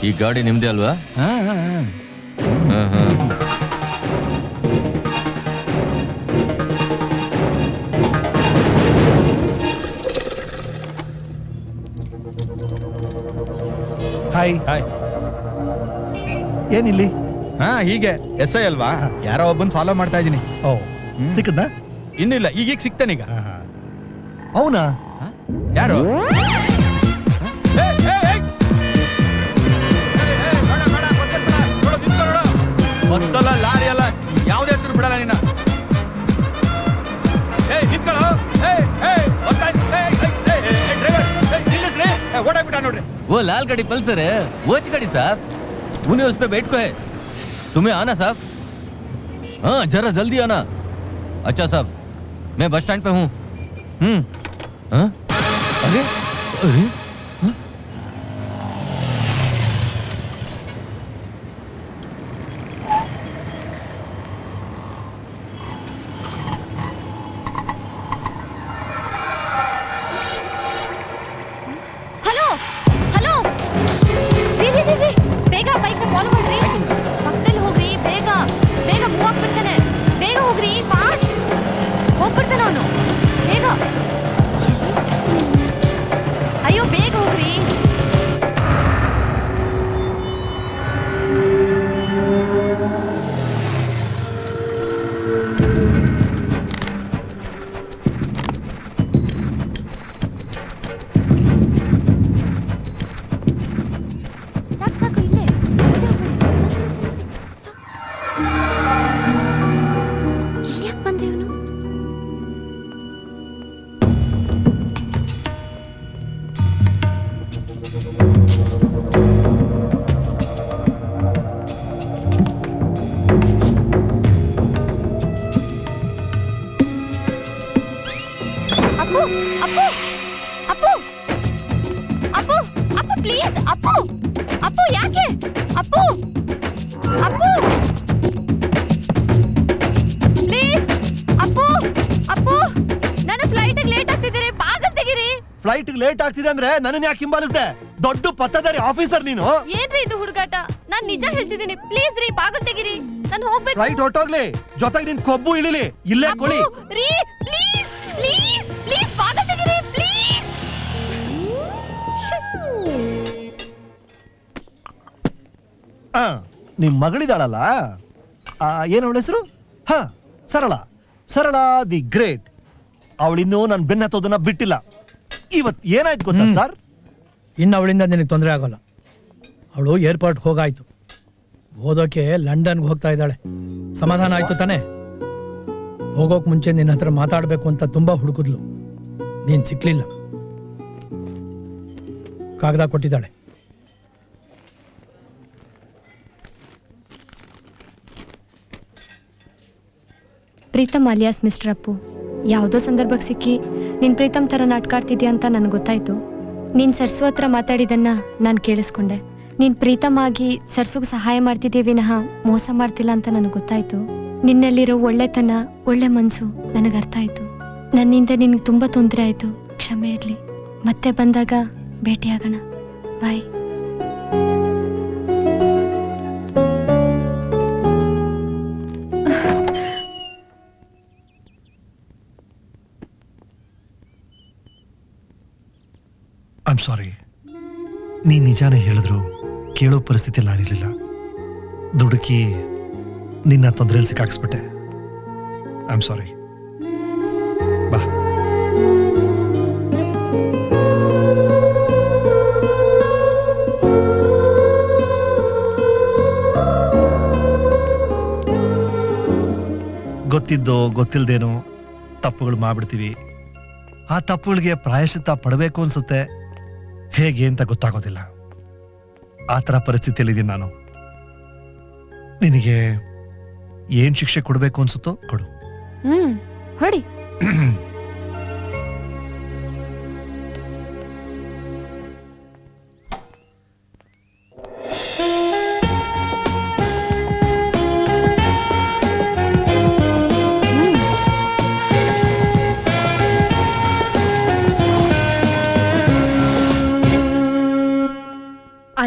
ಈ ಗಾಡಿ ನಿಮ್ದೇ ಅಲ್ವಾ? Hi hi. ಏನಿಲ್ಲಿ? ಹೀಗೆ SI ಅಲ್ವಾ, ಯಾರೋ ಒಬ್ಬನ್ ಫಾಲೋ ಮಾಡ್ತಾ ಇದೀನಿ. ಓ, ಸಿಕ್ಕದ್ನಾ? ಇನ್ನಿಲ್ಲ, ಈಗೀಗ ಸಿಕ್ತಾನೀಗ. ಅವನಾ? ಯಾರು? ಬಸ್ಸಲ್ಲ, ಲಾರಿ ಅಲ್ಲ, ಯಾವುದೇ ಹೆಸರು ಬಿಡಲ್ಲ ನೀನ. ಓಡಾಕ್ಬಿಟ್ಟ ನೋಡ್ರಿ. वो लाल गाड़ी पल्सर है, वो अच्छी गाड़ी साहब, उन्हें उस पे बैठ को है. तुम्हें आना साहब. हाँ जरा जल्दी आना. अच्छा साहब, मैं बस स्टैंड पे हूँ. हाँ? अरे अरे हाँ? ಬೇಗ ಬೈಕ್ ಫಾಲೋ ಮಾಡ್ರಿ, ಪಕ್ಕದಲ್ಲಿ ಹೋಗ್ರಿ, ಬೇಗ ಬೇಗ ಮೂವ್ ಆಗ್ಬಿಡ್ತಾನೆ, ಬೇಗ ಹೋಗ್ರಿ, ಫಾಸ್ಟ್ ಹೋಗ್ಬಿಡ್ತಾನೆ ಅವನು, ಬೇಗ. ಅಯ್ಯೋ ಬೇಗ ಹೋಗ್ರಿ. ಫ್ಲೈಟ್ ಲೇಟ್ ಆಗ್ತಿದೆ ಅಂದ್ರೆ ನನ್ನ ಯಾಕೆ ಹಿಂಬಾಲಿಸ್ದೆ? ದೊಡ್ಡ ಪತ್ತದಾರಿ ಆಫೀಸರ್ ನೀನು. ಏನ್ರಿ ಇದು ಹುಡುಗಾಟ? ನಾನ್ ನಿಜ ಹೇಳ್ತಿದ್ದೀನಿ, ಪ್ಲೀಸ್ ರೀ, ಬಾಗಲ್ ತೆಗಿರಿ, ನಾನು ಹೋಗ್ಬೇಕು. ಫ್ಲೈಟ್ ಹೊಟ್ಟೋಗ್ಲಿ, ಜೊತೆಗೆ ನಿನ್ ಕೊಬ್ಬು ಇಳಿಲಿ, ಇಲ್ಲೇ ಕೊಳಿ. ರೀ ಪ್ಲೀಸ್ ಪ್ಲೀಸ್ ಪ್ಲೀಸ್, ಬಾಗಲ್ ತೆಗಿರಿ ಪ್ಲೀಸ್. ನಿಮ್ ಮಗಳಿದಾಳಲ್ಲ, ಏನ್ ಅವಳ ಹೆಸರು? ಹಾ, ಸರಳ. ಸರಳ ದಿ ಗ್ರೇಟ್. ಅವಳಿನ್ನೂ ನನ್ ಬೆನ್ನತ್ತೋದನ್ನ ಬಿಟ್ಟಿಲ್ಲ. ಇವತ್ ಏನಾಯ್ತು ಗೊತ್ತಾ ಸರ್? ಇನ್ನು ಅವಳಿಂದ ನಿನಗೆ ತೊಂದರೆ ಆಗೋಲ್ಲ. ಅವಳು ಏರ್ಪೋರ್ಟ್ ಹೋಗಾಯ್ತು, ಓದೋಕೆ ಲಂಡನ್ಗೆ ಹೋಗ್ತಾ ಇದ್ದಾಳೆ. ಸಮಾಧಾನ ಆಯ್ತು ತಾನೆ? ಹೋಗೋಕ್ ಮುಂಚೆ ನಿನ್ನ ಹತ್ರ ಮಾತಾಡ್ಬೇಕು ಅಂತ ತುಂಬಾ ಹುಡುಕಿದ್ಲು, ನೀನ್ ಸಿಕ್ಲಿಲ್ಲ. ಕಾಗದ ಕೊಟ್ಟಿದ್ದಾಳೆ. ಪ್ರೀತಮ್ ಅಲಿಯಾಸ್ ಮಿಸ್ಟರ್ ಅಪ್ಪು, ಯಾವುದೋ ಸಂದರ್ಭಕ್ಕೆ ಸಿಕ್ಕಿ ನೀನ್ ಪ್ರೀತಮ್ ಥರ ನಾಟಕ ಆಡ್ತಿದ್ಯಾ ಅಂತ ನನಗೆ ಗೊತ್ತಾಯ್ತು. ನೀನ್ ಸರ್ಸು ಹತ್ರ ಮಾತಾಡಿದನ್ನ ನಾನು ಕೇಳಿಸ್ಕೊಂಡೆ. ನೀನ್ ಪ್ರೀತಮ್ ಆಗಿ ಸರ್ಸುಗೆ ಸಹಾಯ ಮಾಡ್ತಿದ್ಯಾ ವಿನಃ ಮೋಸ ಮಾಡ್ತಿಲ್ಲ ಅಂತ ನನಗೆ ಗೊತ್ತಾಯ್ತು. ನಿನ್ನಲ್ಲಿರೋ ಒಳ್ಳೆತನ, ಒಳ್ಳೆ ಮನಸ್ಸು ನನಗೆ ಅರ್ಥ ಆಯ್ತು. ನನ್ನಿಂದ ನಿನ್ಗೆ ತುಂಬಾ ತೊಂದರೆ ಆಯ್ತು, ಕ್ಷಮೆ ಇರಲಿ. ಮತ್ತೆ ಬಂದಾಗ ಭೇಟಿಯಾಗೋಣ. ಬಾಯ್. I'm sorry. ನೀನ್ ನಿಜಾನೇ ಹೇಳಿದ್ರು ಕೇಳೋ ಪರಿಸ್ಥಿತಿ ನಾನಿರ್ಲಿಲ್ಲ. ದುಡುಕಿ ನಿನ್ನ ತೊಂದರೆಯಲ್ಲಿ ಸಿಕ್ಕಾಕ್ಸ್ಬಿಟ್ಟೆ. I'm sorry. ಬಾ. ಗೊತ್ತಿದ್ದೋ ಗೊತ್ತಿಲ್ದೇನೋ ತಪ್ಪುಗಳು ಮಾಡ್ಬಿಡ್ತೀವಿ. ಆ ತಪ್ಪುಗಳಿಗೆ ಪ್ರಾಯಶ್ಚಿತ್ತ ಪಡಬೇಕು ಅನ್ಸುತ್ತೆ, ಹೇಗೆ ಅಂತ ಗೊತ್ತಾಗೋದಿಲ್ಲ. ಆ ಥರ ಪರಿಸ್ಥಿತಿಯಲ್ಲಿದ್ದೀನಿ ನಾನು. ನಿನಗೆ ಏನ್ ಶಿಕ್ಷೆ ಕೊಡಬೇಕು ಅನ್ಸುತ್ತೋ ಕೊಡು. ಹೊಡಿ.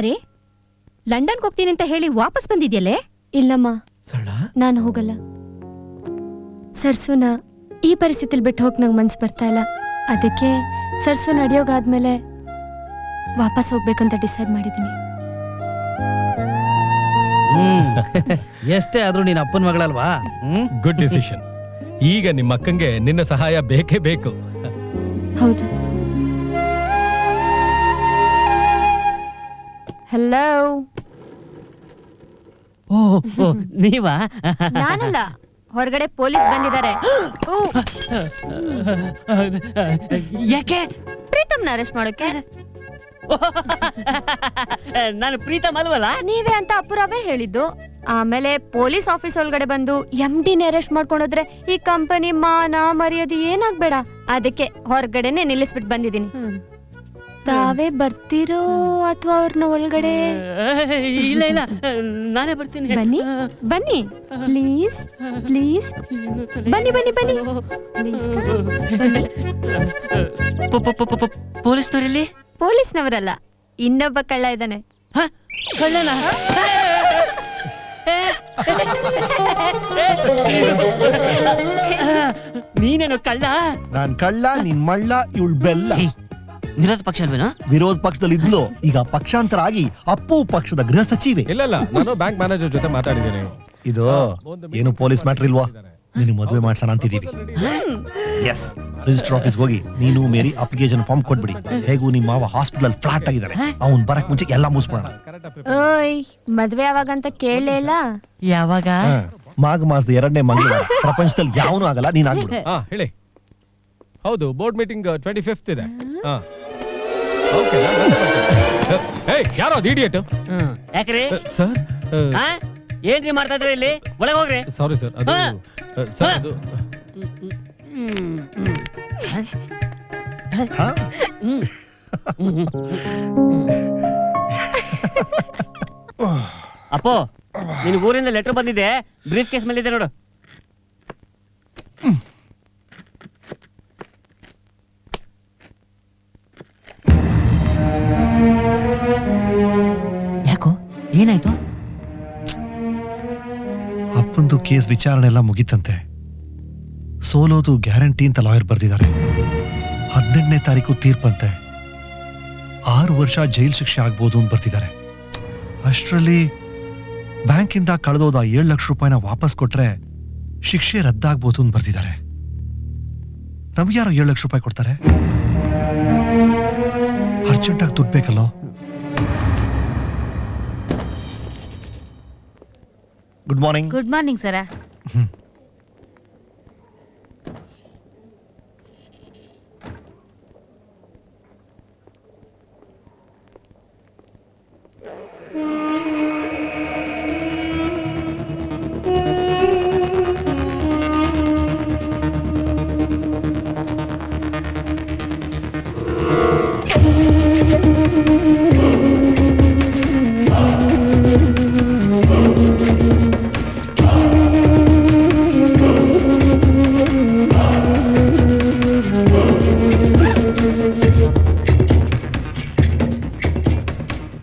ಅರೆ ಲಂಡನ್ಗೆ ಹೋಗ್ತೀನಿ ಅಂತ ಹೇಳಿ ವಾಪಸ್ ಬಂದಿದ್ಯಲ್ಲೇ? ಇಲ್ಲಮ್ಮ, ಸರಳ, ನಾನು ಹೋಗಲ್ಲ. ಸರ್ಸುನ ಈ ಪರಿಸ್ಥಿತಿಲಿ ಬಿಟ್ಟು ಹೋಗಿ ನಂಗೆ ಮನ್ಸು ಬರ್ತಾ ಇಲ್ಲ. ಅದಕ್ಕೆ ಸರ್ಸು ನಡೆಯೋಗಾದ್ಮೇಲೆ ವಾಪಸ್ ಹೋಗ್ಬೇಕಂತ ಡಿಸೈಡ್ ಮಾಡಿದ್ದೀನಿ. ಎಷ್ಟೇ ಆದ್ರೂ ನೀನ್ ಅಪ್ಪನ ಮಗಳಲ್ವಾ? Good decision. ಈಗ ನಿಮ್ಮ ಅಕ್ಕಂಗೆ ನಿನ್ನ ಸಹಾಯ ಬೇಕೇ ಬೇಕು. ಹೌದು. ಹಲೋ. ನೀವಾ? ನಾನಲ್ಲ, ಹೊರಗಡೆ ಪೊಲೀಸ್ ಬಂದಿದ್ದಾರೆ. ಓ, ಯಾಕೆ? ಪ್ರೀತಮ್ನ ಅರೆಸ್ಟ್ ಮಾಡೋಕೆ. ನಾನು ಪ್ರೀತಮ್ ಅಲ್ವಲ್ಲ? ನೀವೇ ಅಂತ ಅಪುರವೇ ಹೇಳಿದ್ದು. ಆಮೇಲೆ ಪೊಲೀಸ್ ಆಫೀಸ್ ಒಳಗಡೆ ಬಂದು MD-ನ ಅರೆಸ್ಟ್ ಮಾಡ್ಕೊಂಡೋದ್ರೆ ಈ ಕಂಪನಿ ಮಾನ ಮರ್ಯಾದೆ ಏನಾಗ್ಬೇಡ. ಅದಕ್ಕೆ ಹೊರಗಡೆನೆ ನಿಲ್ಲಿಸ್ಬಿಟ್ಟು ಬಂದಿದ್ದೀನಿ. ತಾವೇ ಬರ್ತಿರೋ ಅಥವಾ ಅವ್ರನ್ನ ಒಳಗಡೆ? ಇಲ್ಲ ಇಲ್ಲ, ನಾನೇ ಬರ್ತೀನಿ. ಬನ್ನಿ ಬನ್ನಿ, ಪ್ಲೀಸ್ ಪ್ಲೀಸ್, ಬನ್ನಿ ಬನ್ನಿ ಬನ್ನಿ ಪ್ಲೀಸ್. ಪೊಲೀಸ್ನವರಲ್ಲಿ? ಪೊಲೀಸ್ನವರಲ್ಲ, ಇನ್ನೊಬ್ಬ ಕಳ್ಳ ಇದ್ದಾನೆ. ಕಳ್ಳನ? ನೀನೇನು ಕಳ್ಳ? ನಾನ್ ಕಳ್ಳ, ನಿನ್ ಮಳ್ಳ, ಇವಳು ಬೆಲ್ಲ. ವಿರೋಧ ಪಕ್ಷ ಅಲ್ವೇನಾ? ವಿರೋಧ ಪಕ್ಷದಲ್ಲಿ ಇದ್ಲು, ಈಗ ಪಕ್ಷಾಂತರ ಆಗಿ ಅಪ್ಪು ಪಕ್ಷದ ಗೃಹ ಸಚಿವೆ. ಇಲ್ಲ ನಾನು ಬ್ಯಾಂಕ್ ಮ್ಯಾನೇಜರ್ ಜೊತೆ ಮಾತಾಡಿದ್ದೀನಿ. ಇದು ಏನು ಪೊಲೀಸ್ ಮ್ಯಾಟ್ರ್ ಇಲ್ವಾ? ನೀನು ಮದುವೆ ಮಾಡ್ಸೋಣ ಅಂತಿದ್ದೀವಿ. ಎಸ್, ರಿಜಿಸ್ಟರ್ ಆಫೀಸ್ಗೆ ಹೋಗಿ ನೀನು ಮೇರಿ ಅಪ್ಲಿಕೇಶನ್ ಫಾರ್ಮ್ ಕೊಟ್ಬಿಡಿ. ಹೇಗೂ ನಿಮ್ಮ ಮಾವ ಹಾಸ್ಪಿಟಲ್ ಫ್ಲಾಟ್ ಆಗಿದ್ದಾರೆ, ಅವ್ನ್ ಬರಕ್ ಮುಂಚೆ ಎಲ್ಲ ಮುಗಿಸ್ಬಿಡೋಣ. ಓಯ್, ಮದ್ವೆ ಯಾವಾಗಂತ ಕೇಳಲೇ ಇಲ್ಲ. ಯಾವಾಗ? ಮಾಘ ಮಾಸದ 2ನೇ ಮಂಗಳವಾರ. ಪ್ರಪಂಚದಲ್ಲಿ ಯಾವನೂ ಆಗಲ್ಲ, ನೀನ್ ಆಗ್ಬಿಡು. ಹೇಳಿ. ಹೌದು, ಬೋರ್ಡ್ ಮೀಟಿಂಗ್ 25th ಇದೆ. ಓಕೆ. ಯಾರೋ ಇಡಿಯಟ್. ಯಾಕ್ರಿ ಸರ್? ಏನ್ರಿ ಮಾಡ್ತಾ ಇದ್ರಿ ಇಲ್ಲಿ? ಒಳಗೆ ಹೋಗ್ರಿ. ಸಾರಿ ಸರ್, ಅದು ಸರ್, ಅದು ಹಾ? ಅಪ್ಪೋ, ನಿನ್ ಊರಿಂದ ಲೆಟರ್ ಬಂದಿದೆ, ಬ್ರೀಫ್ ಕೇಸ್ ಮೇಲೆ ಇದೆ ನೋಡು. ಯಾಕೋ, ಏನಾಯ್ತು? ಅಪ್ಪಂದು ಕೇಸ್ ವಿಚಾರಣೆ ಎಲ್ಲ ಮುಗಿತಂತೆ. ಸೋಲೋದು ಗ್ಯಾರಂಟಿ ಅಂತ ಲಾಯರ್ ಬರ್ದಿದ್ದಾರೆ. 18ನೇ ತಾರೀಕು ತೀರ್ಪಂತೆ. 6 ವರ್ಷ ಜೈಲ್ ಶಿಕ್ಷೆ ಆಗ್ಬೋದು ಅಂತ ಬರ್ತಿದ್ದಾರೆ. ಅಷ್ಟರಲ್ಲಿ ಬ್ಯಾಂಕಿಂದ ಕಳೆದೋದ 7 ಲಕ್ಷ ರೂಪಾಯಿನ ವಾಪಸ್ ಕೊಟ್ರೆ ಶಿಕ್ಷೆ ರದ್ದಾಗ್ಬೋದು ಅಂತ ಬರ್ತಿದ್ದಾರೆ. ನಮ್ಗೆ ಯಾರೋ 7 ಲಕ್ಷ ರೂಪಾಯಿ ಕೊಡ್ತಾರೆ? ಅರ್ಜೆಂಟಾಗಿ ದುಡ್ಡು ಬೇಕಲ್ಲೋ? Good morning. Good morning sir.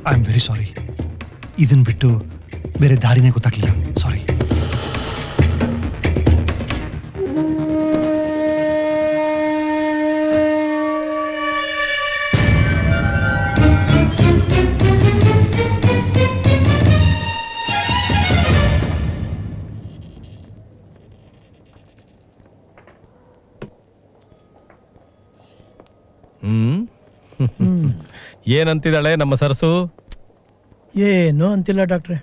I am very sorry. ಇದನ್ ಬಿಟ್ಟು ಬೇರೆ ದಾರಿನೇ ಗೊತ್ತಾಗ್ಲಿಲ್ಲ. ಸಾರಿ. ಏನಂತಿದ್ದಾಳೆ ನಮ್ಮ ಸರಸು? ಏನು ಅಂತಿಲ್ಲ ಡಾಕ್ಟ್ರೆ.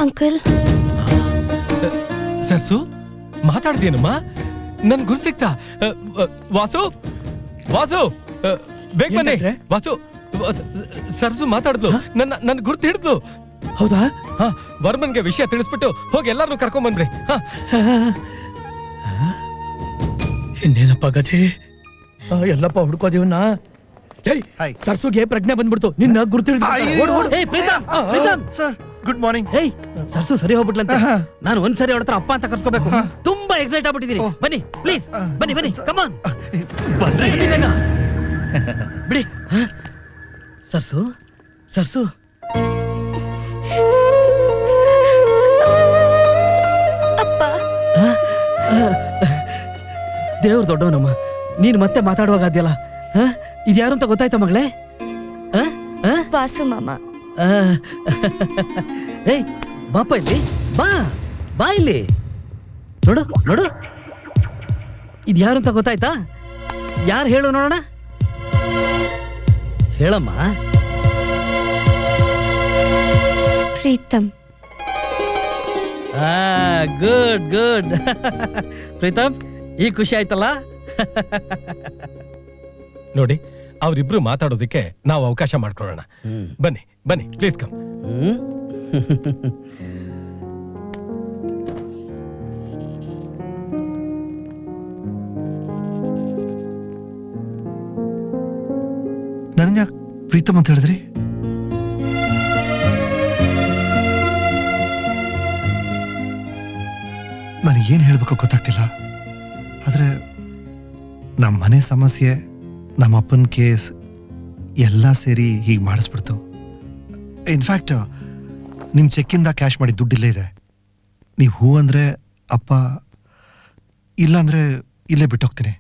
ಅಂಕಲ್, ಸರ್ಸು ಮಾತಾಡ್ದೇನಮ್ಮ? ನನ್ ಗುರು ಸಿಕ್ತಾ? ವಾಸು, ವಾಸು, ಬೇಗ ಬನ್ನಿ. ಏನ್ ಡಾಕ್ಟ್ರೆ? ವಾಸು, ಸರ್ಸು ಮಾತಾಡ್ದು, ನನ್ನ ಗುರ್ತು ಹಿಡಿದ್ಲು. ಹೌದಾ? ವರ್ಮನ್ಗೆ ವಿಷಯ ತಿಳಿಸ್ಬಿಟ್ಟು ಹೋಗಿ ಎಲ್ಲಾರನ್ನೂ ಕರ್ಕೊಂಡ್ ಬಂದ್ರಿ. ಇನ್ನೇನಪ್ಪ ಗತಿ? ಎಲ್ಲಪ್ಪ ಹುಡ್ಕೋದಿವನ್ನ. ಹಾಯ್. ಸರ್ಸುಗೆ ಪ್ರಜ್ಞೆ ಬಂದ್ಬಿಡ್ತು, ನಿನ್ನ ಗುರ್ತಿಡಿದ. ಅಯ್ಯೋ. ಏಯ್ Preetam, Preetam, sir, good morning. Hey ಸರ್ಸು ಸರಿ ಹೋಗ್ಬಿಟ್ಲಂತೆ. ನಾನು ಒಂದ್ಸರಿ ಅವಳ ಹತ್ರ ಅಪ್ಪ ಅಂತ ಕರ್ಸ್ಕೋಬೇಕು. ತುಂಬಾ ಎಕ್ಸೈಟ್ ಆಗ್ಬಿಟ್ಟಿದ್ದೀನಿ. ಬನ್ನಿ ಪ್ಲೀಸ್, ಬನ್ನಿ ಬನ್ನಿ, ಕಮಾನ್ ಬನ್ರಿ. ಬಿಡಿ. ಸರ್ಸು ಸರ್ಸು ದೇವ್ರ ದೊಡ್ಡವನಮ್ಮ, ನೀನು ಮತ್ತೆ ಮಾತಾಡುವಾಗ ಅದ್ಯಲ್ಲ, ಇದ್ಯಾರು ಅಂತ ಗೊತ್ತಾಯ್ತಾ ಮಗಳೇ? ವಾಸು ಮಾಮ. ಏಯ್ ಬಾಪ ಇಲ್ಲಿ, ಬಾ ಬಾ ಇಲ್ಲಿ, ನೋಡು ನೋಡು, ಇದ್ಯಾರು ಅಂತ ಗೊತ್ತಾಯ್ತಾ? ಯಾರು ಹೇಳು ನೋಡೋಣ, ಹೇಳಮ್ಮ. ಪ್ರೀತಮ್. Good good. ಪ್ರೀತಮ್, ಈಗ ಖುಷಿ ಆಯ್ತಲ್ಲ? ನೋಡಿ, ಅವರಿಬ್ರು ಮಾತಾಡೋದಕ್ಕೆ ನಾವು ಅವಕಾಶ ಮಾಡ್ಕೊಳ್ಳೋಣ. ಬನ್ನಿ ಬನ್ನಿ, ಪ್ಲೀಸ್ ಕಮ್. ನನ್ನ ಯಾಕೆ ಪ್ರೀತಮ್ ಅಂತ ಹೇಳಿದ್ರಿ? ನನಗೇನು ಹೇಳ್ಬೇಕು ಗೊತ್ತಾಗ್ತಿಲ್ಲ. ಆದ್ರೆ ನಮ್ಮ ಮನೆ ಸಮಸ್ಯೆ, ನಮ್ಮ ಅಪ್ಪನ ಕೇಸ್ ಎಲ್ಲ ಸೇರಿ ಹೀಗೆ ಮಾಡಿಸ್ಬಿಡ್ತು. ಇನ್ಫ್ಯಾಕ್ಟ್ ನಿಮ್ಮ ಚೆಕ್ಕಿಂದ ಕ್ಯಾಶ್ ಮಾಡಿ ದುಡ್ಡಿಲ್ಲೇ ಇದೆ. ನೀವು ಹೂ ಅಂದರೆ ಅಪ್ಪ, ಇಲ್ಲ ಅಂದರೆ ಇಲ್ಲೇ ಬಿಟ್ಟೋಗ್ತೀನಿ.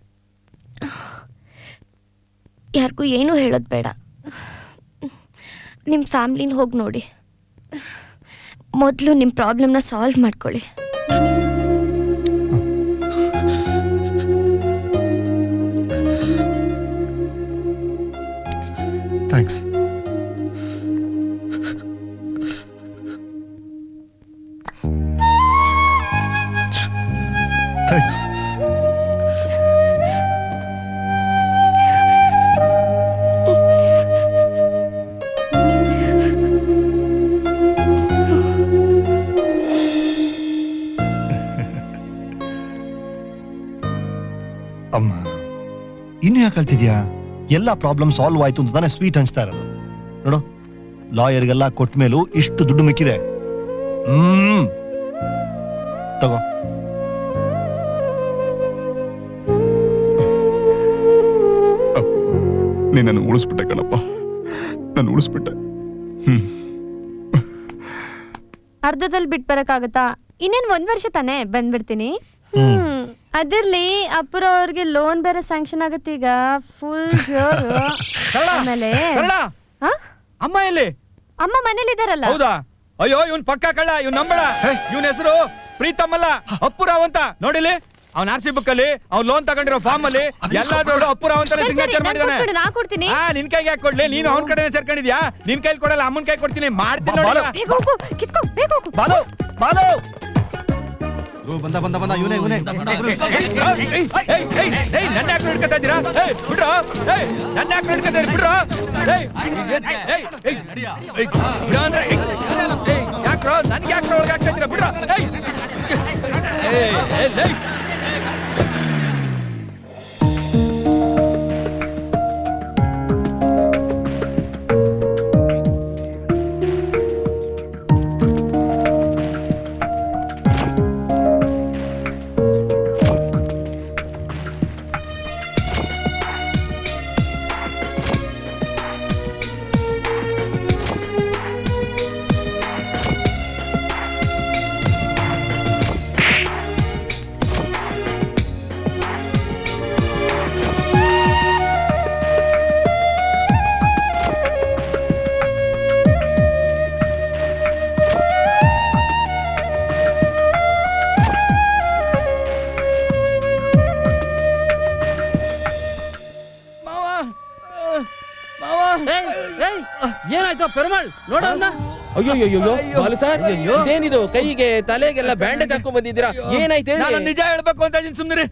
ಯಾರಿಗೂ ಏನೂ ಹೇಳೋದು ಬೇಡ. ನಿಮ್ಮ ಫ್ಯಾಮ್ಲಿನ ಹೋಗಿ ನೋಡಿ. ಮೊದಲು ನಿಮ್ಮ ಪ್ರಾಬ್ಲಮ್ನ ಸಾಲ್ವ್ ಮಾಡ್ಕೊಳ್ಳಿ. ಥ್ಯಾಂಕ್ಸ್. ಥ್ಯಾಂಕ್ಸ್. ಅಮ್ಮ, ಇನ್ನು ಯಾಕೆ ಕಳ್ತಿದ್ಯಾ? ಎಲ್ಲ ಪ್ರಾಬ್ಲಮ್ ಸಾಲ್ವ್ ಆಯ್ತು ಅಂತ ತಾನೇ ಸ್ವೀಟ್ ಹಂಚ್ತಾ ಇರೋದು. ನೋಡು, ಲಾಯರ್ಗೆಲ್ಲ ಕೊಟ್ಟ ಮೇಲೂ ಇಷ್ಟು ದುಡ್ಡು ಮಿಕ್ಕಿದೆ. ತಗೋ. ನೀನನ್ನು ಉಳಿಸ್ಬಿಟ್ಟೆ ಕಣಪ್ಪ, ನಾನು ಉಳಿಸ್ಬಿಟ್ಟೆ. ಅರ್ಧದಲ್ಲಿ ಬಿಟ್ಟು ಬರಕ್ಕಾಗತ್ತಾ? ಇನ್ನೇನು 1 ವರ್ಷ ತಾನೇ, ಬಂದ್ಬಿಡ್ತೀನಿ. ಅದಿರ್ಲಿ, ಅಪ್ಪುರ ಅವ್ರಿಗೆ ಲೋನ್ ಬೇರೆ ಸ್ಯಾಂಕ್ಷನ್ ಆಗತ್ತೆ ಈಗ. ಫುಲ್ ಜೋರು. ಆಮೇಲೆ ಅಮ್ಮ ಎಲ್ಲಿ? ಅಮ್ಮ ಮನೇಲಿ ಇದಾರಲ್ಲ. ಹೌದಾ? ಅಯ್ಯೋ, ಇವನ್ ಪಕ್ಕ ಕಳ್ಳ, ಇವ್ನ್ ನಂಬಳ. ಇವನ್ ಹೆಸರು ಪ್ರೀತಮ್ ಅಲ್ಲ, ಅಪ್ಪುರಾವ್ ಅಂತ. ನೋಡಿಲಿ, ಅವ್ನ ಆರ್ ಸಿ ಬುಕ್ ಅಲ್ಲಿ ಅವ್ನ್ ಲೋನ್ ತಗೊಂಡಿರೋ ಫಾರ್ಮ್ ಅಲ್ಲಿ ಎಲ್ಲಾದ್ರೂ ಅಪ್ಪುರಾವ್ ಅಂತ ಸಿಗ್ನೇಚರ್ ಮಾಡಿದಾನೆ. ನಾ ಕೊಡ್ತೀನಿ. ನಿನ್ ಕೈಗೆ ಯಾಕೆ ಕೊಡ್ಲಿ? ನೀನು ಅವ್ನ ಕಡೆ ಸೇರ್ಕೊಂಡಿದ್ಯಾ? ನಿನ್ ಕೈಲಿ ಕೊಡಲ್ಲ, ಅಮ್ಮನ್ ಕೈ ಕೊಡ್ತೀನಿ. ಮಾಡ್ತೀನಿ ನೋಡಿ. ಬಾಲು ಬಾಲು ಬಂದ ಬಂದ ಬಂದ, ಇವನೇ ಇವನೇ. ನನ್ನ ಯಾಕೆ ಹಿಡ್ಕೊತಾ ಇದ್ದೀರಾ? ಬಿಡ್ರೋ, ನನ್ನ ಯಾಕೆ ಹಿಡ್ಕೊತಾ ಇದ್ದೀರಿ? ಬಿಡ್ರೋ, ಯಾಕ್ರೋ ನನ್ಗೆ ಯಾಕ್ರೋ ಒಳಗೆ ಆಗ್ತಾ ಇದ್ದೀರಾ? ಬಿಡ್ರೋ. ಏನಾಯ್ತು ಪೆರುಮಾಳ್? ನೋಡೋಣ. ಅಯ್ಯೋ ಬಾಲು ಸರ್, ಇದೇನಿದು? ಕೈಗೆ ತಲೆಗೆಲ್ಲ ಬ್ಯಾಂಡೇಜ್ ಹಾಕೊಂಡ್ ಬಂದಿದ್ದೀರಾ? ಏನಾಯ್ತು? ನಾನು ನಿಜ ಹೇಳ್ಬೇಕು ಅಂತ ಇದೀನಿ, ಸುಮ್ನಿರಿ.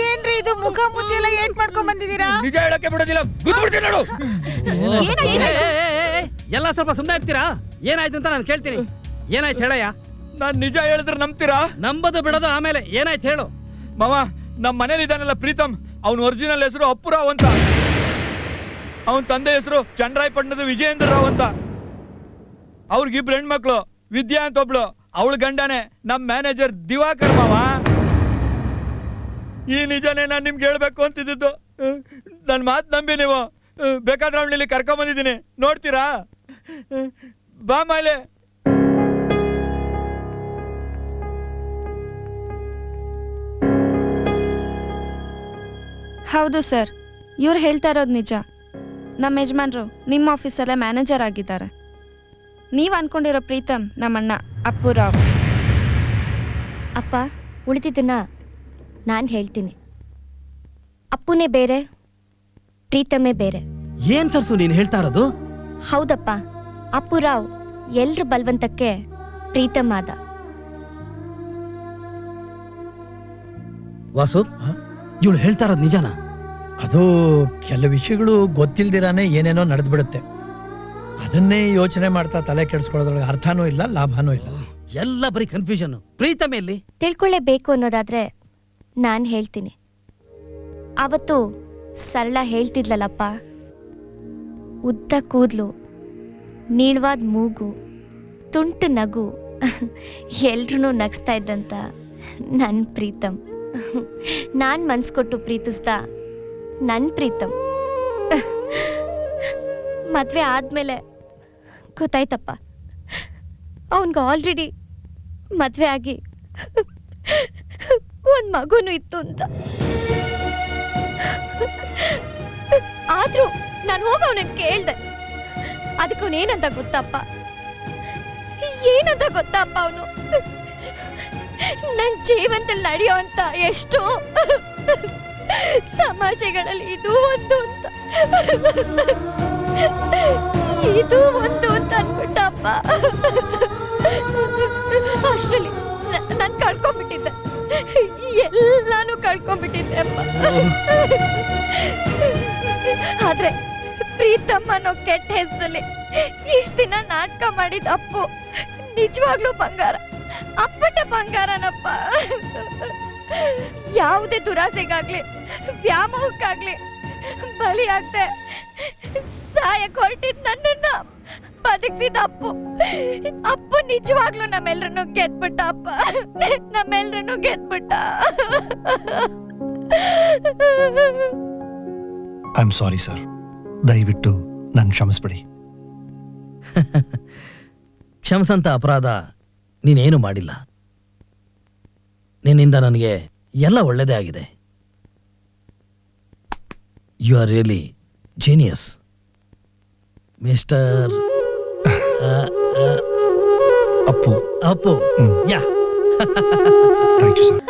ಏನ್ರಿ ಇದು? ಮುಖ ಮುಟ್ಟಿ ಎಲ್ಲ ಏಟ್ ಮಾಡ್ಕೊಂಡ್ ಬಂದಿದ್ದೀರಾ? ನಿಜ ಹೇಳಕ್ಕೆ ಬಿಡೋದಿಲ್ಲ, ಗುದ್ಬಿಡ್ತೀನಿ ನೋಡು. ಎಲ್ಲ ಸ್ವಲ್ಪ ಸುಮ್ಮನೆ ಇರ್ತೀರಾ? ಏನಾಯ್ತು ಅಂತ ನಾನು ಕೇಳ್ತೀನಿ. ಏನಾಯ್ತು ಹೇಳಯ್ಯ? ನಾನ್ ನಿಜ ಹೇಳಿದ್ರೆ ನಂಬ್ತೀರಾ? ನಂಬದು ಬಿಡೋದು ಆಮೇಲೆ. ಏನಾಯ್ತು ಹೇಳು. ಮಾವ, ನಮ್ ಮನೇಲಿ ಇದಾನಲ್ಲ ಪ್ರೀತಮ್, ಅವ್ನ ಒರಿಜಿನಲ್ ಹೆಸರು ಅಪ್ಪುರಾವ್ ಅಂತ. ಅವನ್ ತಂದೆ ಹೆಸರು ಚಂದ್ರಾಯಪಟ್ಟಣದ ವಿಜಯೇಂದ್ರ ರಾವ್ ಅಂತ. ಅವ್ರಿಗಿಬ್ರು ಹೆಣ್ಮಕ್ಳು, ವಿದ್ಯಾ ಅಂತ ಒಬ್ಳು, ಅವಳ ಗಂಡನೇ ನಮ್ ಮ್ಯಾನೇಜರ್ ದಿವಾಕರ್ ಮಾವ. ಈ ನಿಜನೇ ನಾನು ನಿಮ್ಗೆ ಹೇಳ್ಬೇಕು ಅಂತಿದ್ದು. ನನ್ನ ಮಾತು ನಂಬಿ ನೀವು. ಬೇಕಾದ್ರೆ ಅವಳಲ್ಲಿ ಕರ್ಕೊಂಬಂದಿದ್ದೀನಿ, ನೋಡ್ತೀರಾ? ಬಾ ಮಾಲೆ. ಹೌದು ಸರ್, ಇವ್ರು ಹೇಳ್ತಾ ಇರೋದು ನಿಜ. ನಮ್ಮ ಯಜಮಾನ್ರು ನಿಮ್ಮ ಆಫೀಸಲ್ಲೇ ಮ್ಯಾನೇಜರ್ ಆಗಿದ್ದಾರೆ. ನೀವು ಅನ್ಕೊಂಡಿರೋ ಪ್ರೀತಮ್ ನಮ್ಮಣ್ಣ ಅಪ್ಪುರಾವ್. ಅಪ್ಪ, ಉಳಿದಿದ್ದನ್ನ ನಾನು ಹೇಳ್ತೀನಿ. ಅಪ್ಪುನೇ ಬೇರೆ, ಪ್ರೀತಮೇ ಬೇರೆ. ಏನ್ ಸರ್ಸು ನೀನ್ ಹೇಳ್ತಾ ಇರೋದು? ಹೌದಪ್ಪ, ಅಪ್ಪುರಾವ್ ಎಲ್ರ ಬಲ್ವಂತಕ್ಕೆ ಪ್ರೀತಮ್ ಆದ. ವಾಸು, ಇವಳು ಹೇಳ್ತಾ ಇರೋದು ನಿಜನಾ? ಅದು ಕೆಲವು ವಿಷಯಗಳು ಗೊತ್ತಿಲ್ದಿರಾನೆ ಏನೇನೋ ನಡೆದ್ಬಿಡುತ್ತೆ. ಅದನ್ನೇ ಯೋಚನೆ ಮಾಡ್ತಾ ತಲೆ ಕೆಡಿಸ್ಕೊಳ್ಳೋದ್ರೊಳಗೆ ಅರ್ಥನೂ ಇಲ್ಲ, ಲಾಭನೂ ಇಲ್ಲ. ಎಲ್ಲ ಬರೀ ಕನ್ಫ್ಯೂಷನ್. ಪ್ರೀತಮ್ ಎಲ್ಲಿ? ತಿಳ್ಕೊಳ್ಳೇಬೇಕು ಅನ್ನೋದಾದ್ರೆ ನಾನು ಹೇಳ್ತೀನಿ. ಅವತ್ತು ಸರಳ ಹೇಳ್ತಿದ್ಲಲ್ಲಪ್ಪ, ಉದ್ದ ಕೂದಲು, ನೀಳವಾದ ಮೂಗು, ತುಂಟು ನಗು, ಎಲ್ರೂ ನಗಿಸ್ತಾ ಇದ್ದಂತ ನನ್ನ ಪ್ರೀತಮ್. ನಾನು ಮನ್ಸ್ಕೊಟ್ಟು ಪ್ರೀತಿಸ್ದ ನನ್ನ ಪ್ರೀತಮ್. ಮದ್ವೆ ಆದ್ಮೇಲೆ ಗೊತ್ತಾಯ್ತಪ್ಪ, ಅವನ್ಗೆ ಆಲ್ರೆಡಿ ಮದ್ವೆ ಆಗಿ ಒಂದ್ ಮಗುನು ಇತ್ತು ಅಂತ. ಆದ್ರೂ ನಾನು ಹೋಗ ಅವನನ್ನ ಕೇಳ್ದೆ. ಅದಕ್ಕೆ ಅವನೇನಂತ ಗೊತ್ತಪ್ಪ? ಏನಂತ ಗೊತ್ತಪ್ಪ ಅವನು? ನನ್ ಜೀವನದಲ್ಲಿ ನಡೆಯೋ ಅಂತ ಎಷ್ಟೋ ತಮಾಷೆಗಳಲ್ಲಿ ಇದು ಒಂದು ಅಂತ, ಇದು ಒಂದು ಅಂತ ಅನ್ಬಿಟ್ಟಪ್ಪ. ಅಷ್ಟರಲ್ಲಿ ನಾನು ಕಳ್ಕೊಂಡ್ಬಿಟ್ಟಿದ್ದೆ, ಎಲ್ಲಾನು ಕಳ್ಕೊಂಡ್ಬಿಟ್ಟಿದ್ದೆ ಅಪ್ಪ. ಆದ್ರೆ ಪ್ರೀತಮ್ಮ ಅನ್ನೋ ಕೆಟ್ಟ ಹೆಸರಲ್ಲಿ ಇಷ್ಟ ದಿನ ನಾಟಕ ಮಾಡಿದ ಅಪ್ಪು ನಿಜವಾಗ್ಲೂ ಬಂಗಾರ, ಅಪ್ಪಟ ಬಂಗಾರನಪ್ಪ. ಯಾವುದೇ ದುರಾಸೆಗಾಗ್ಲಿ ವ್ಯಾಮೋಹಕ್ಕಾಗ್ಲಿ ಬಲಿ ಆಗದೆ ಸಾಯಕ್ ಹೊರಟಿದ್ ನನ್ನನ್ನ ಬದುಕಿಸಿದ ಅಪ್ಪು. ಅಪ್ಪು ನಿಜವಾಗ್ಲೂ ನಮ್ಮೆಲ್ರನ್ನು ಗೆದ್ಬಿಟ್ಟ ಅಪ್ಪ, ನಮ್ಮೆಲ್ರನ್ನು ಗೆದ್ಬಿಟ್ಟ. ಐ ಆಮ್ ಸಾರಿ ಸರ್, ದಯವಿಟ್ಟು ನನ್ನ ಕ್ಷಮಿಸ್ಬಿಡಿ. ಕ್ಷಮಿಸಂತ ಅಪರಾಧ ನೀನೇನು ಮಾಡಿಲ್ಲ. ನಿನ್ನಿಂದ ನನಗೆ ಎಲ್ಲ ಒಳ್ಳೆಯದೇ ಆಗಿದೆ. You are really genius mister Appu. Appu, yeah. Thank you sir.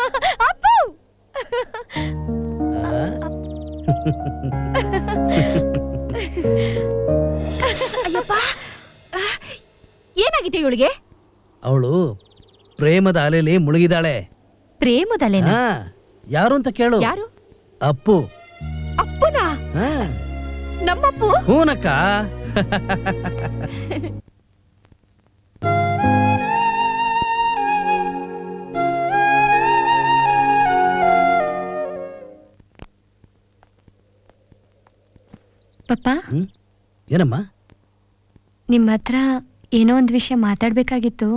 Appu Ayyappa, ಏನಾಗಿದೆ ಇವಳಿಗೆ? ಅವಳು ಪ್ರೇಮದ ಅಲೆಯಲ್ಲಿ ಮುಳುಗಿದಾಳೆ. ಪ್ರೇಮದಲ್ಲೇನ? ಹಾ, ಯಾರು ಅಂತ ಕೇಳು. ಯಾರು? ಅಪ್ಪು. ಅಪ್ಪುನಾ? ಹಾ, ನಮ್ಮಪ್ಪು? ಹೂನಕ್ಕ. ಪಪ್ಪ, ಏನಮ್ಮ? ನಿಮ್ಮ ಹತ್ರ ಏನೋ ಒಂದು ವಿಷಯ ಮಾತಾಡ್ಬೇಕಾಗಿತ್ತು.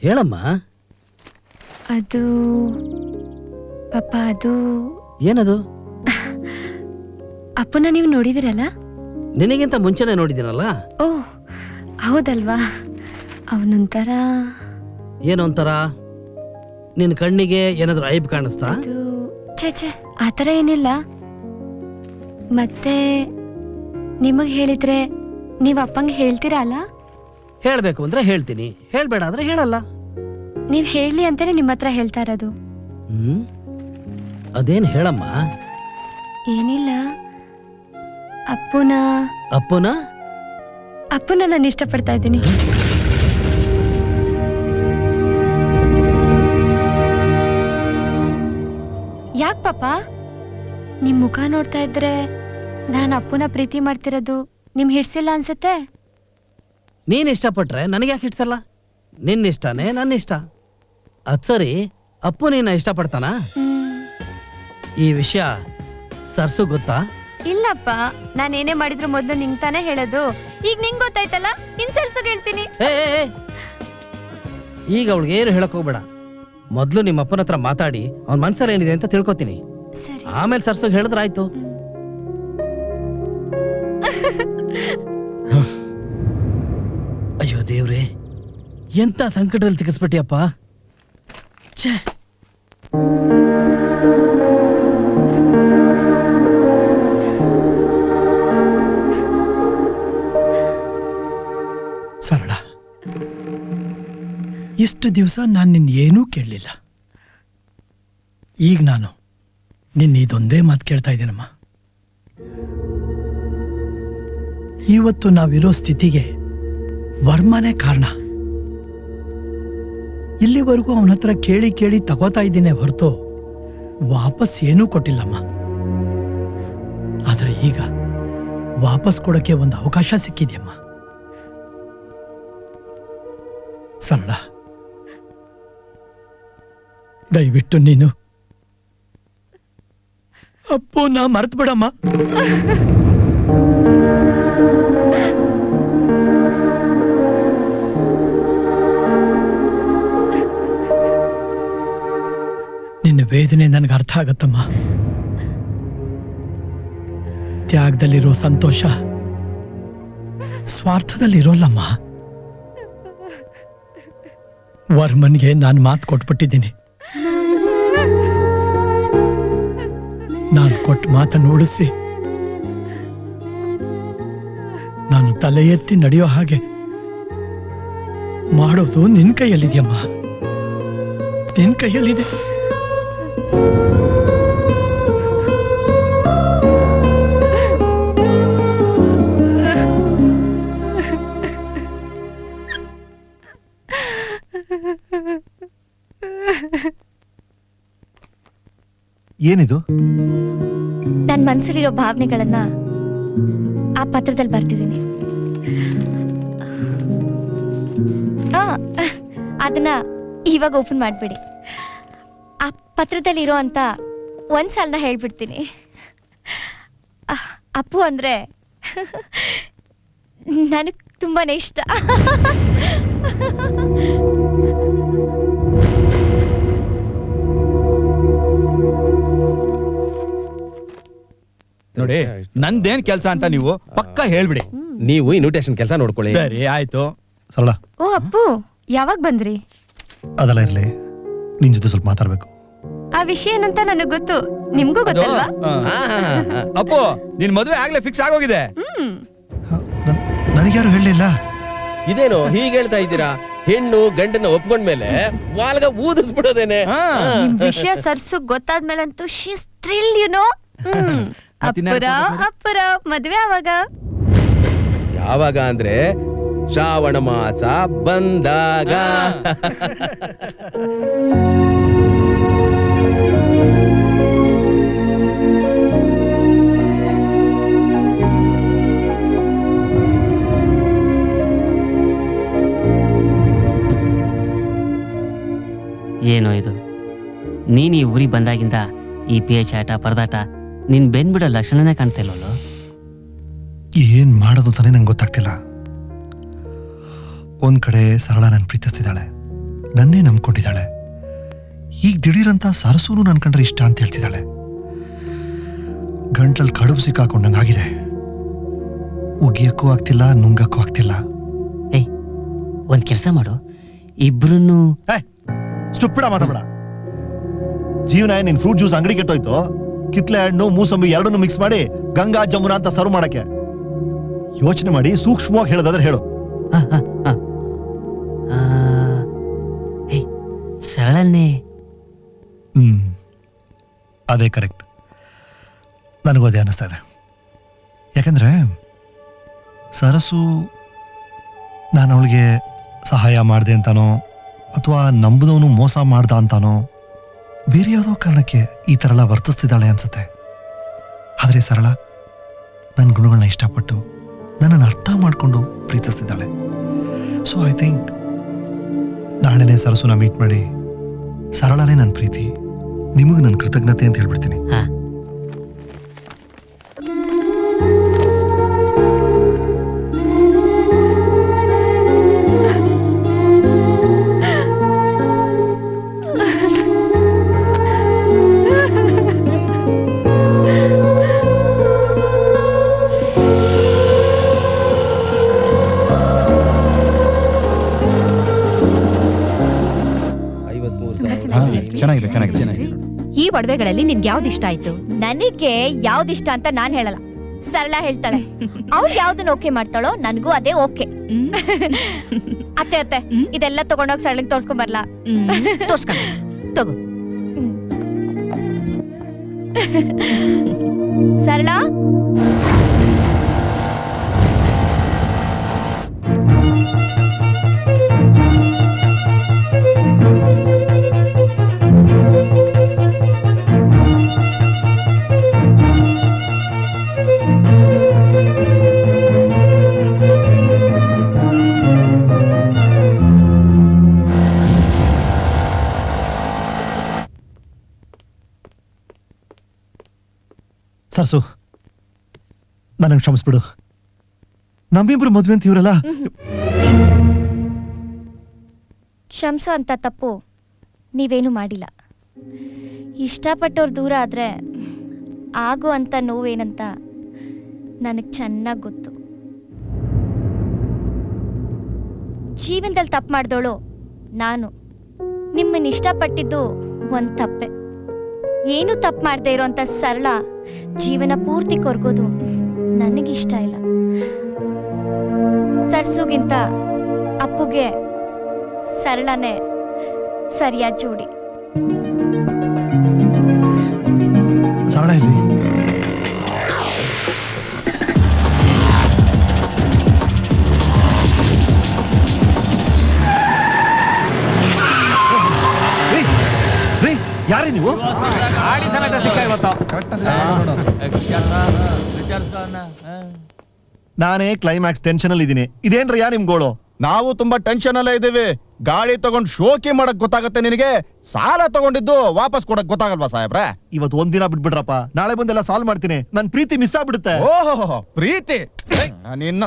ಹೇಳಮ್ಮ. ಅದು ಪಪ್ಪ, ಅದು ಏನದು? ಅಪ್ಪನ ನೀವು ನೋಡಿದಿರಲ್ಲ? ನಿನಗಿಂತ ಮುಂಚೆನೆ ನೋಡಿದ್ದೀನಲ್ಲ. ಓ ಹೌದಲ್ವಾ? ಅವನೊಂಥರ. ಏನೋ ಒಂಥರ? ನಿನ್ನ ಕಣ್ಣಿಗೆ ಏನಾದ್ರೂ ಐಬ್ ಕಾಣಿಸ್ತಾ? ಛೇ, ಆ ಥರ ಏನಿಲ್ಲ. ಮತ್ತೆ ನಿಮಗೆ ಹೇಳಿದ್ರೆ ನೀವು ಅಪ್ಪಂಗೆ ಹೇಳ್ತೀರಾ ಅಲ್ಲ? ಹೇಳ್ಬೇಕು ಅಂದ್ರೆ ಹೇಳ್ತೀನಿ, ಹೇಳ್ಬೇಡ ಅಂದ್ರೆ ಹೇಳಲ್ಲ. ನೀವು ಹೇಳಿ ಅಂತಾನೆ ನಿಮ್ಮ ಹತ್ರ ಹೇಳ್ತಾ ಇರೋದು. ಅದೇನ್ ಹೇಳಮ್ಮ? ಏನಿಲ್ಲ, ಅಪ್ಪುನ ನಾನು ಇಷ್ಟಪಡ್ತಾ ಇದ್ದೀನಿ. ಯಾಕೆ ಪಾಪ? ನಿಮ್ ಮುಖ ನೋಡ್ತಾ ಇದ್ರೆ ನಾನು ಅಪ್ಪುನ ಪ್ರೀತಿ ಮಾಡ್ತಿರೋದು ನಿಮ್ ಹಿಡ್ಸಿಲ್ಲ ಅನ್ಸುತ್ತೆ. ನೀನ್ ಇಷ್ಟಪಟ್ರೆ ನನಗೆ ಯಾಕೆ ಹಿಡ್ಸಲ್ಲ? ನಿನ್ನ ಇಷ್ಟನೇ ನನ್ನ ಇಷ್ಟ. ಅದ್ ಸರಿ, ಅಪ್ಪು ನೀನ ಇಷ್ಟಪಡ್ತಾನ? ಈ ವಿಷಯ ಸರ್ಸು ಗೊತ್ತಾ? ಇಲ್ಲಪ್ಪ, ನಾನೇನೇ ಮಾಡಿದ್ರು ಮೊದಲು ನಿಂಗ್ ತಾನೇ ಹೇಳೋದು. ಈಗ ನಿಂಗ್ ಗೊತ್ತಾಯ್ತಲ್ಲ ಇನ್ ಸರ್ಸೋಗ್ ಹೇಳ್ತೀನಿ. ಏ ಈಗ ಅವಳಿಗೆ ಏನು ಹೇಳಕ್ ಹೋಗ್ಬೇಡ. ಮೊದ್ಲು ನಿಮ್ಮ ಅಪ್ಪನ ಹತ್ರ ಮಾತಾಡಿ ಅವ್ನ ಮನ್ಸಲ್ಲಿ ಏನಿದೆ ಅಂತ ತಿಳ್ಕೊತೀನಿ, ಆಮೇಲೆ ಸರ್ಸೋಗ್ ಹೇಳಿದ್ರೆ ಆಯ್ತು. ಅಯ್ಯೋ ದೇವ್ರೆ, ಎಂತ ಸಂಕಟದಲ್ಲಿ ಸಿಕ್ಕಿಸ್ಬಿಟ್ಟಿಯಪ್ಪ. ಛೇ, ಸರಳ, ಇಷ್ಟು ದಿವಸ ನಾನು ನಿನ್ನ ಏನೂ ಕೇಳಲಿಲ್ಲ. ಈಗ ನಾನು ನಿನ್ನ ಇದೊಂದೇ ಮಾತು ಕೇಳ್ತಾ ಇದ್ದೀನಮ್ಮ. ಇವತ್ತು ನಾವಿರೋ ಸ್ಥಿತಿಗೆ ವರ್ಮನೇ ಕಾರಣ. ಇಲ್ಲಿವರೆಗೂ ಅವನ ಹತ್ರ ಕೇಳಿ ಕೇಳಿ ತಗೋತಾ ಇದ್ದೀನಿ ಹೊರತು ವಾಪಸ್ ಏನೂ ಕೊಟ್ಟಿಲ್ಲಮ್ಮ. ಆದರೆ ಈಗ ವಾಪಸ್ ಕೊಡೋಕ್ಕೆ ಒಂದು ಅವಕಾಶ ಸಿಕ್ಕಿದೆಯಮ್ಮ. ಸರಳ, ದಯವಿಟ್ಟು ನೀನು ಅಪ್ಪು ನಾ ಮರೆತು ಬಿಡಮ್ಮ. ನಿನ್ನ ವೇದನೆ ನನಗೆ ಅರ್ಥ ಆಗತ್ತಮ್ಮ. ತ್ಯಾಗದಲ್ಲಿರೋ ಸಂತೋಷ ಸ್ವಾರ್ಥದಲ್ಲಿರೋಲ್ಲಮ್ಮ. ವರ್ಮನ್ಗೆ ನಾನು ಮಾತು ಕೊಟ್ಬಿಟ್ಟಿದ್ದೀನಿ. ನಾನು ಕೊಟ್ಟ ಮಾತನ್ನು ಉಳಿಸಿ ನಾನು ತಲೆ ಎತ್ತಿ ನಡೆಯೋ ಹಾಗೆ ಮಾಡೋದು ನಿನ್ ಕೈಯಲ್ಲಿದೆಯಮ್ಮ, ನಿನ್ ಕೈಯಲ್ಲಿದೆ. ಏನಿದು? ನನ್ನ ಮನಸ್ಸಲ್ಲಿರೋ ಭಾವನೆಗಳನ್ನ ಆ ಪತ್ರದಲ್ಲಿ ಬರ್ತಿದ್ದೀನಿ. ಅದನ್ನ ಇವಾಗ ಓಪನ್ ಮಾಡ್ಬಿಡಿ. ಆ ಪತ್ರದಲ್ಲಿರೋ ಅಂತ ಒಂದ್ ಸಾಲನ ಹೇಳ್ಬಿಡ್ತೀನಿ. ಅಪ್ಪು ಅಂದ್ರೆ ನನಗೆ ತುಂಬಾನೇ ಇಷ್ಟ. ನೋಡಿ, ನಂದೇನ್ ಕೆಲಸ ಅಂತ ನೀವು ಪಕ್ಕ ಹೇಳ್ಬಿಡಿ. ನೀವು ಇನ್ವಿಟೇಷನ್ ಕೆಲಸ ನೋಡ್ಕೊಳ್ಳಿ. ಸರಿ, ಆಯ್ತು. ಸರಳ, ಓ ಅಪ್ಪು, ಯಾವಾಗ ಬಂದ್ರಿ? ಅದೆಲ್ಲ ಇರ್ಲಿ, ನಿನ್ ಜೊತೆ ಸ್ವಲ್ಪ ಮಾತಾಡ್ಬೇಕು. ಆ ವಿಷಯ ಏನಂತ ನನಗೆ ಗೊತ್ತು, ನಿಮ್ಗೂ ಗೊತ್ತಲ್ವಾ? ಅಪ್ಪು, ನಿನ್ ಮದುವೆ ಆಗ್ಲೇ ಫಿಕ್ಸ್ ಆಗೋಗಿದೆ. ನನಗ್ಯಾರು ಹೇಳಲಿಲ್ಲ. ಇದೇನು ಹೀಗೆ ಹೇಳ್ತಾ ಇದ್ದೀರಾ? ಹೆಣ್ಣು ಗಂಡನ್ನ ಒಪ್ಕೊಂಡ್ಮೇಲೆ ವಾಲ್ಗ ಊದಿಸ್ಬಿಡೋದೇನೆ. ನಿಮ್ ವಿಷಯ ಸರ್ಸು ಗೊತ್ತಾದ್ಮೇಲಂತೂ ಶೀಸ್ ಥ್ರಿಲ್, ಯು ನೋ. ಅಪ್ಪುರ ಮದ್ವೆ ಯಾವಾಗ? ಯಾವಾಗ ಅಂದ್ರೆ ಶ್ರಾವಣ ಮಾಸ ಬಂದಾಗ. ಏನೋ ಇದು, ನೀನ್ ಈ ಊರಿಗೆ ಬಂದಾಗಿಂದ ಈ ಪೇಚಾಟ ಪರದಾಟ ನಿನ್ ಬೆನ್ಬಿಡೋ ಲಕ್ಷಣನೇ ಕಾಣ್ತಾ ಇಲ್ವಲ್ಲೋ. ಏನ್ ಮಾಡೋದು ಅಂತಾನೆ ನಂಗೆ ಗೊತ್ತಾಗ್ತಿಲ್ಲ. ಒಂದ್ ಕಡೆ ಸರಳ ನನ್ ಪ್ರೀತಿಸ್ತಿದ್ದಾಳೆ, ನನ್ನೇ ನಂಬ್ಕೊಂಡಿದ್ದಾಳೆ. ಈಗ ದಿಢೀರಂತ ಸರಸೂನು ನನ್ ಕಂಡ್ರೆ ಇಷ್ಟ ಅಂತ ಹೇಳ್ತಿದ್ದಾಳೆ. ಗಂಟ್ಲಲ್ಲಿ ಕಡುಬು ಸಿಕ್ಕಾಕೊಂಡಂಗಾಗಿದೆ. ಉಗಿಯಕ್ಕೂ ಆಗ್ತಿಲ್ಲ, ನುಂಗಕ್ಕೂ ಆಗ್ತಿಲ್ಲ. ಏಯ್, ಒಂದ್ ಕೆಲಸ ಮಾಡು, ಇಬ್ರು ಸ್ಟುಪಿಡ ಮಾತಾಡ. ಜೀವನ ನಿನ್ ಫ್ರೂಟ್ ಜ್ಯೂಸ್ ಅಂಗಡಿ ಕೆಟ್ಟೋಯ್ತು. ಕಿತ್ಲೆ ಹಣ್ಣು ಮೂಸಂಬಿ ಎರಡನ್ನು ಮಿಕ್ಸ್ ಮಾಡಿ ಗಂಗಾ ಜಮುನಾ ಅಂತ ಸರ್ವ್ ಮಾಡಕ್ಕೆ ಯೋಚನೆ ಮಾಡಿ ಸೂಕ್ಷ್ಮವಾಗಿ ಹೇಳೋದಾದ್ರೆ ಹೇಳು. ಸರಳನ್ನೇ. ಅದೇ ಕರೆಕ್ಟ್. ನನಗೂ ಅದೇ ಅನ್ನಿಸ್ತಾ ಇದೆ. ಯಾಕಂದ್ರೆ ಸರಸು ನಾನು ಅವಳಿಗೆ ಸಹಾಯ ಮಾಡಿದೆ ಅಂತಾನೋ ಅಥವಾ ನಂಬುದವನು ಮೋಸ ಮಾಡ್ದ ಅಂತಾನೋ ಬೇರೆ ಯಾವುದೋ ಕಾರಣಕ್ಕೆ ಈ ಥರ ಎಲ್ಲ ವರ್ತಿಸ್ತಿದ್ದಾಳೆ ಅನ್ಸುತ್ತೆ. ಆದರೆ ಸರಳ ನನ್ನ ಗುಣಗಳನ್ನ ಇಷ್ಟಪಟ್ಟು ನನ್ನನ್ನು ಅರ್ಥ ಮಾಡಿಕೊಂಡು ಪ್ರೀತಿಸ್ತಿದ್ದಾಳೆ. ಸೊ ಐ ಥಿಂಕ್ ನಾಳೆನೇ ಸರಸುನ ಮೀಟ್ ಮಾಡಿ ಸರಳನೇ ನನ್ನ ಪ್ರೀತಿ, ನಿಮಗೆ ನನ್ನ ಕೃತಜ್ಞತೆ ಅಂತ ಹೇಳ್ಬಿಡ್ತೀನಿ. ಚೆನ್ನಾಗಿದೆ ಚೆನ್ನಾಗಿದೆ. ಈ ಒಡವೆಗಳಲ್ಲಿ ನಿನ್ಗೆ ಯಾವ್ದು ಇಷ್ಟ ಆಯ್ತು? ನನಗೆ ಯಾವ್ದಿಷ್ಟ ಅಂತ ನಾನ್ ಹೇಳಲ್ಲ, ಸರಳ ಹೇಳ್ತಾಳೆ. ಅವ್ಳು ಯಾವ್ದನ್ನ ಓಕೆ ಮಾಡ್ತಾಳೋ ನನಗೂ ಅದೇ ಓಕೆ. ಅತ್ತೆ ಅತ್ತೆ ಇದೆಲ್ಲ ತಗೊಂಡೋಗಿ ಸರಳಿಗೆ ತೋರ್ಸ್ಕೊಂಡ್ ಬರ್ಲಾ? ತೋರ್ಸ್ಕೊಂಡ್ ತಗೋ. ಸರಳ ಸರ್ಸು, ನನಗೆ ಕ್ಷಮಿಸ್ಬಿಡು. ನಮ್ಮಿಬ್ರು ಮದ್ವೆ ಅಂತ ಇವರಲ್ಲ. ಕ್ಷಮಿಸೋ ಅಂತ ತಪ್ಪು ನೀವೇನು ಮಾಡಿಲ್ಲ. ಇಷ್ಟಪಟ್ಟವ್ರು ದೂರ ಆದ್ರೆ ಆಗೋ ಅಂತ ನೋವೇನಂತ ನನಗೆ ಚೆನ್ನಾಗಿ ಗೊತ್ತು. ಜೀವನದಲ್ಲಿ ತಪ್ಪು ಮಾಡಿದವಳು ನಾನು. ನಿಮ್ಮನ್ನ ಇಷ್ಟಪಟ್ಟಿದ್ದು ಒಂದು ತಪ್ಪೆ. ಏನು ತಪ್ಪು ಮಾಡದೇ ಇರೋಂಥ ಸರಳ ಜೀವನ ಪೂರ್ತಿ ಕೊರ್ಗೋದು ನನಗಿಷ್ಟ ಇಲ್ಲ. ಸರ್ಸುಗಿಂತ ಅಪ್ಪುಗೆ ಸರಳನೇ ಸರಿಯಾದ ಜೋಡಿ. ಸರಳ ಇಲ್ಲಿ. ಯಾರೇ ನೀವು? ಗಾಡಿ ಸಮೇತ ಸಿಕ್ಕ ಇವತ್ತು. ನಾನೇ ಕ್ಲೈಮ್ಯಾಕ್ಸ್ ಟೆನ್ಷನ್ ಅಲ್ಲಿ ಇದ್ದೀನಿ. ಇದೇನ್ರಯ್ಯ ನಿಮ್ ಗೋಳು? ನಾವು ತುಂಬಾ ಟೆನ್ಷನ್ ಅಲ್ಲೇ ಇದ್ದೀವಿ. ಗಾಡಿ ತಗೊಂಡ್ ಶೋಕಿ ಮಾಡಕ್ ಗೊತ್ತಾಗತ್ತೆ ನಿನಗೆ, ಸಾಲ ತಗೊಂಡಿದ್ದು ವಾಪಸ್ ಕೊಡಕ್ ಗೊತ್ತಾಗಲ್ವಾ ಸಾಹೇಬ್ರೆ? ಇವತ್ತು ಒಂದಿನ ಬಿಟ್ಬಿಡ್ರಪ್ಪ, ನಾಳೆ ಬಂದೆಲ್ಲ ಸಾಲ್ವ್ ಮಾಡ್ತೀನಿ. ನನ್ ಪ್ರೀತಿ ಮಿಸ್ ಆಗ್ಬಿಡುತ್ತೆ. ಓಹೋ ಪ್ರೀತಿ ನಿನ್ನ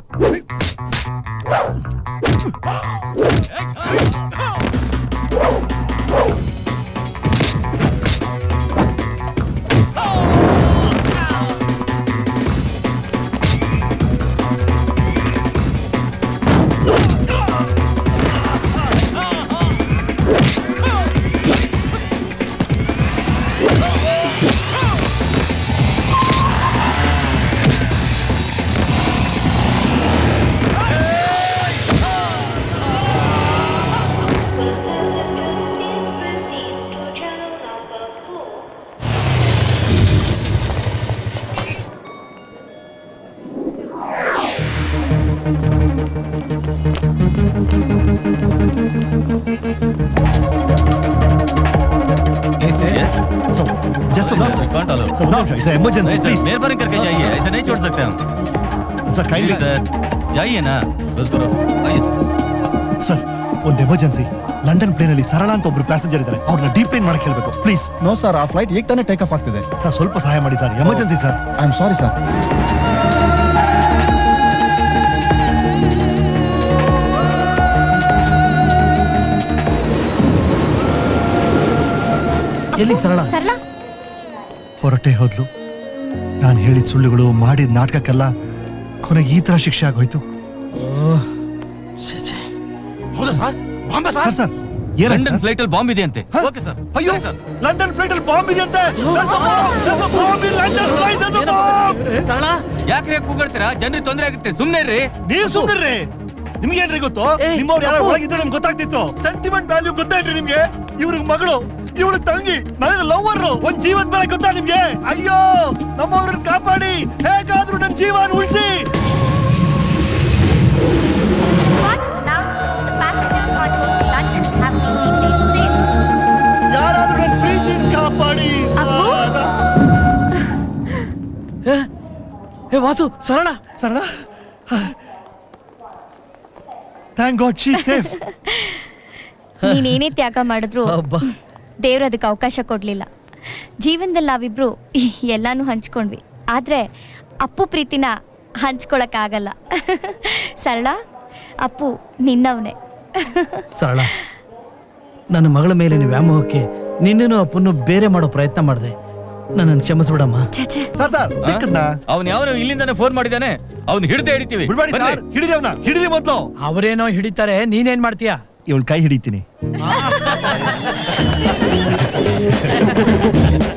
emergency, please. मेहरबानी करके जाइए, ऐसे नहीं छोड़ सकते हम. Sir, kindly. सर जाइए ना, बस करो, आइए. ಸರ್, ಒಂದು ಎಮರ್ಜೆನ್ಸಿ. ಲಂಡನ್ ಪ್ಲೇನ್ ಅಲ್ಲಿ ಸರಳ ಅಂತ ಒಬ್ರು ಪ್ಯಾಸೆಂಜರ್ ಇದ್ದಾರೆ. ಅವ್ರನ್ನ ಡೀಪ್ ಪ್ಲೇನ್ ಮಾಡಕ್ಕೆ ಹೇಳ್ಬೇಕು ಪ್ಲೀಸ್. ನೋ ಸರ್, ಆ ಫ್ಲೈಟ್ ಈಗ ತಾನೇ ಟೇಕ್ ಆಫ್ ಆಗ್ತಿದೆ. ಸರ್, ಸ್ವಲ್ಪ ಸಹಾಯ ಮಾಡಿ sir, emergency sir. I am sorry sir. ಎಲ್ಲಿ ಸರಳ? ಸರಳ ಹೊರಟೆ ಹೋದ್ಲು. ನಾನು ಹೇಳಿದ ಸುಳ್ಳುಗಳು, ಮಾಡಿದ ನಾಟಕಕ್ಕೆಲ್ಲ ಕೊನೆಗೆ ಈ ತರ ಶಿಕ್ಷೆ ಆಗೋಯ್ತು. ಹೌದಾ sir? Bombay sir sir London flight ಅಲ್ಲಿ ಬಾಂಬ್ ಇದೆ ಅಂತೆ. Okay sir. ಅಯ್ಯೋ, ಲಂಡನ್ ಫ್ಲೈಟ್ ಅಲ್ಲಿ ಬಾಂಬ್ ಇದೆ ಅಂತೆ. ಸರಳ ಯಾಕ್ರಿ ಕೂಗಾಡ್ತೀರಾ? ಜನರಿಗೆ ತೊಂದರೆ ಆಗುತ್ತೆ, ಸುಮ್ನೆ ರೀ. ನೀವು ಸುಮ್ಮನೆ ನಿಮ್ಗೇನ್ರಿ ಗೊತ್ತು? ನಿಮ್ಮವ್ರು ಯಾರು ಒಳಗಿದ್ರೆ ನಮ್ಗೆ ಗೊತ್ತಾಗ್ತಿತ್ತು. ಸೆಂಟಿಮೆಂಟ್ ವ್ಯಾಲ್ಯೂ ಗೊತ್ತಾಯ್ತು ನಿಮ್ಗೆ? ಇವ್ರಿಗೆ ಮಗಳು, ಇವಳು ತಂಗಿ, ನನಗೆ ಲವರ್. ಒಂದ್ ಜೀವದ ಮೇಲೆ ಗೊತ್ತಾ ನಿಮ್ಗೆ? ಅಯ್ಯೋ, ನಮ್ಮವ್ರನ್ನ ಕಾಪಾಡಿ, ಹೇಗಾದ್ರೂ ನನ್ ಜೀವನ ಉಳಿಸಿ. ಯಾರಾದ್ರೂ ನನ್ ಪ್ರೀತಿನ ಕಾಪಾಡಿ. ವಾಸು, ಸರಳ ಸರಳ, ಥ್ಯಾಂಕ್ ಗಾಡ್ ಶಿ ಸೇಫ್. ನೀನೇನೇ ತ್ಯಾಗ ಮಾಡಿದ್ರು ದೇವ್ರ ಅದಕ್ಕೆ ಅವಕಾಶ ಕೊಡ್ಲಿಲ್ಲ. ಜೀವನದಲ್ಲಿ ನಾವಿಬ್ರು ಎಲ್ಲಾನು ಹಂಚ್ಕೊಂಡ್ವಿ, ಆದ್ರೆ ಅಪ್ಪು ಪ್ರೀತಿನ ಹಂಚ್ಕೊಳಕ್ ಆಗಲ್ಲ. ಸರಳ, ಅಪ್ಪು ನಿನ್ನವನೇ. ಸರಳ, ನನ್ನ ಮಗಳ ಮೇಲಿನ ವ್ಯಾಮೋಹಕ್ಕೆ ನಿನ್ನನ್ನು ಅಪ್ಪನ್ನು ಬೇರೆ ಮಾಡೋ ಪ್ರಯತ್ನ ಮಾಡಿದೆ. ನನ್ನನ್ನು ಕ್ಷಮಿಸ್ಬಿಡಮ್ಮ. ಅವ್ನು ಯಾವನೋ ಇಲ್ಲಿಂದಾನೆ ಫೋನ್ ಮಾಡಿದಾನೆ, ಅವ್ನು ಹಿಡಿದೇ ಹಿಡಿತೀವಿ. ಹಿಡಿರಿ ಅವನ, ಹಿಡಿರಿ ಮೊದ್ಲು. ಅವರೇನೋ ಹಿಡಿತಾರೆ, ನೀನೇನ್ ಮಾಡ್ತೀಯಾ? ಇವಳು ಕೈ ಹಿಡಿತೀನಿ. ಬನ್ನಿ